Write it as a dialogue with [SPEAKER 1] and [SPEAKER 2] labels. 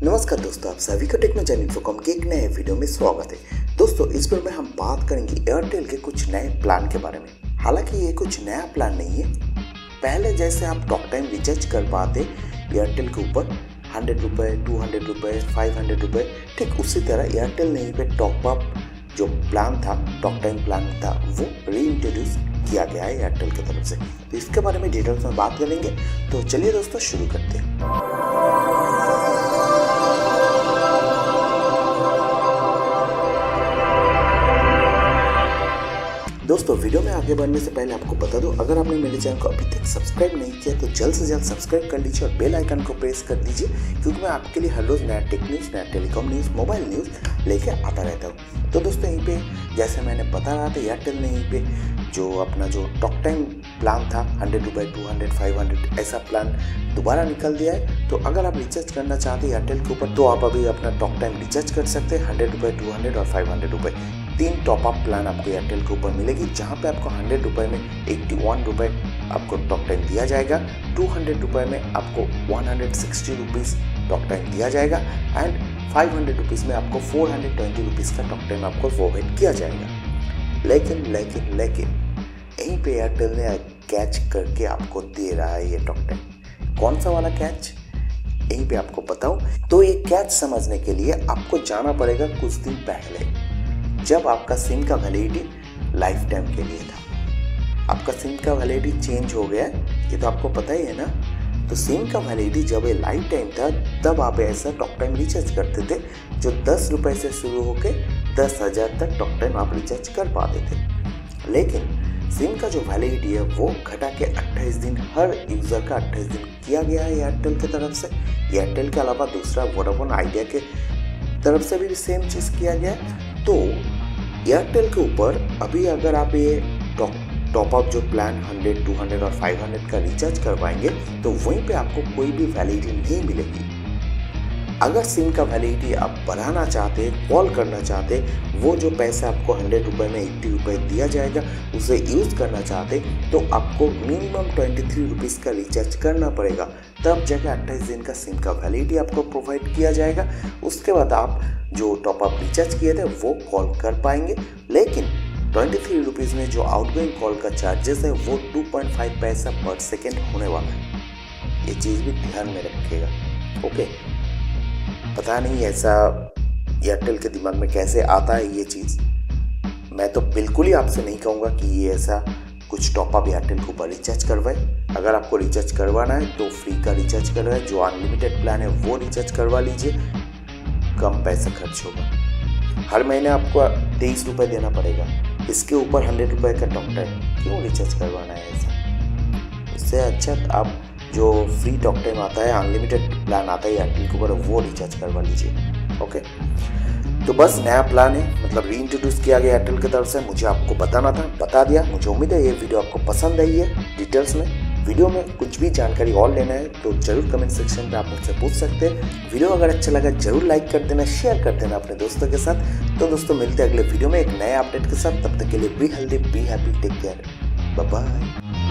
[SPEAKER 1] नमस्कार दोस्तों, आप सभी का टेक्नोजॉन इन्फोकॉम के एक नए वीडियो में स्वागत है। दोस्तों, इस वीडियो में हम बात करेंगे एयरटेल के कुछ नए प्लान के बारे में। हालांकि ये कुछ नया प्लान नहीं है। पहले जैसे आप टॉक टाइम रिचार्ज कर पाते एयरटेल के ऊपर 100 रुपये, 200 रुपये, 500 रुपये, ठीक उसी तरह एयरटेल ने पे टॉपअप जो प्लान था, टॉक टाइम प्लान था, वो रीइंट्रोड्यूस किया गया है एयरटेल की तरफ से। तो इसके बारे में डिटेल्स में बात करेंगे। तो चलिए दोस्तों शुरू करते हैं। दोस्तों, वीडियो में आगे बढ़ने से पहले आपको बता दूं, अगर आपने मेरे चैनल को अभी तक सब्सक्राइब नहीं किया तो जल्द से जल्द सब्सक्राइब कर लीजिए और बेल आइकन को प्रेस कर दीजिए, क्योंकि मैं आपके लिए हर रोज नया टेक न्यूज़, नया टेलीकॉम न्यूज़, मोबाइल न्यूज़ लेके आता रहता हूँ। तो दोस्तों, यहीं पे जैसे मैंने बता रहा था, एयरटेल ने यहीं पे जो अपना जो टॉक टाइम प्लान था 100 रुपये, 200, 500 ऐसा प्लान दोबारा निकल दिया है। तो अगर आप रिचार्ज करना चाहते हैं एयरटेल के ऊपर तो आप अभी अपना टॉक टाइम रिचार्ज कर सकते हैं 100 रुपये, 200 और 500 रुपये। 3 टॉपअप प्लान आपको एयरटेल के ऊपर मिलेगी, जहाँ पे आपको 100 रुपये में 81 रुपये आपको टॉक टाइम दिया जाएगा, 200 रुपये में आपको 160 रुपीज़ टॉक टाइम दिया जाएगा एंड 500 रुपीज़ में आपको 420 रुपीज़ का टॉक टाइम आपको प्रोवाइड किया जाएगा। लेकिन यहीं पे एयरटेल ने कैच करके आपको दे रहा है ये टॉक टाइम। कौन सा वाला कैच, यहीं पे आपको बताऊं। तो ये कैच समझने के लिए आपको जाना पड़ेगा कुछ दिन पहले, जब आपका सिम का वैलिडिटी लाइफ टाइम के लिए था। आपका सिम का वैलिडिटी चेंज हो गया, ये तो आपको पता ही है ना। तो सिम का वैलिडिटी जब ये लाइफ टाइम था, तब आप ऐसा टॉक टाइम रिचार्ज करते थे जो 10 रुपये से शुरू होकर 10,000 तक टॉक टाइम आप रिचार्ज कर पाते थे। लेकिन सिम का जो वैलिडिटी है वो घटा के 28 दिन, हर यूज़र का 28 दिन किया गया है एयरटेल की तरफ से। एयरटेल के अलावा दूसरा वोडाफोन आइडिया के तरफ से भी सेम चीज़ किया गया है। तो एयरटेल के ऊपर अभी अगर आप ये टॉपअप जो प्लान 100, 200 और 500 का रिचार्ज करवाएंगे तो वहीं पे आपको कोई भी वैलिडिटी नहीं मिलेगी। अगर सिम का वैलिडिटी आप बढ़ाना चाहते, कॉल करना चाहते, वो जो पैसे आपको 100 रुपये में 80 रुपये दिया जाएगा उसे यूज़ करना चाहते तो आपको मिनिमम 23 रुपीज़ का रिचार्ज करना पड़ेगा। तब जाकर 28 दिन का सिम का वैलिडिटी आपको प्रोवाइड किया जाएगा। उसके बाद आप जो टॉपअप रिचार्ज किए थे वो कॉल कर पाएंगे। लेकिन 23 रुपीज़ में जो आउटगोइंग कॉल का चार्जेस है वो 2.5 पैसा पर सेकेंड होने वाला है। ये चीज़ भी ध्यान में रखिएगा, ओके। पता नहीं ऐसा एयरटेल के दिमाग में कैसे आता है ये चीज़। मैं तो बिल्कुल ही आपसे नहीं कहूँगा कि ये ऐसा कुछ टॉपअप एयरटेल के ऊपर रिचार्ज करवाए। अगर आपको रिचार्ज करवाना है तो फ्री का रिचार्ज करवाए, जो अनलिमिटेड प्लान है वो रिचार्ज करवा लीजिए, कम पैसा खर्च होगा। हर महीने आपको 23 रुपये देना पड़ेगा, इसके ऊपर 100 रुपये का टॉक टाइम क्यों रिचार्ज करवाना है ऐसा। इससे अच्छा आप जो फ्री टॉक टाइम आता है, अनलिमिटेड प्लान आता है एयरटेल के ऊपर, वो रिचार्ज करवा लीजिए, ओके। तो बस नया प्लान है, मतलब रीइंट्रोड्यूस किया गया एयरटेल की तरफ से। मुझे आपको बताना था, बता दिया। मुझे उम्मीद है ये वीडियो आपको पसंद आई है। डिटेल्स में वीडियो में कुछ भी जानकारी और लेना है तो जरूर कमेंट सेक्शन पे आप मुझसे पूछ सकते हैं। वीडियो अगर अच्छा लगा जरूर लाइक कर देना, शेयर कर देना अपने दोस्तों के साथ। तो दोस्तों, मिलते हैं अगले वीडियो में एक नए अपडेट के साथ। तब तक के लिए be healthy, be happy, take care, bye bye.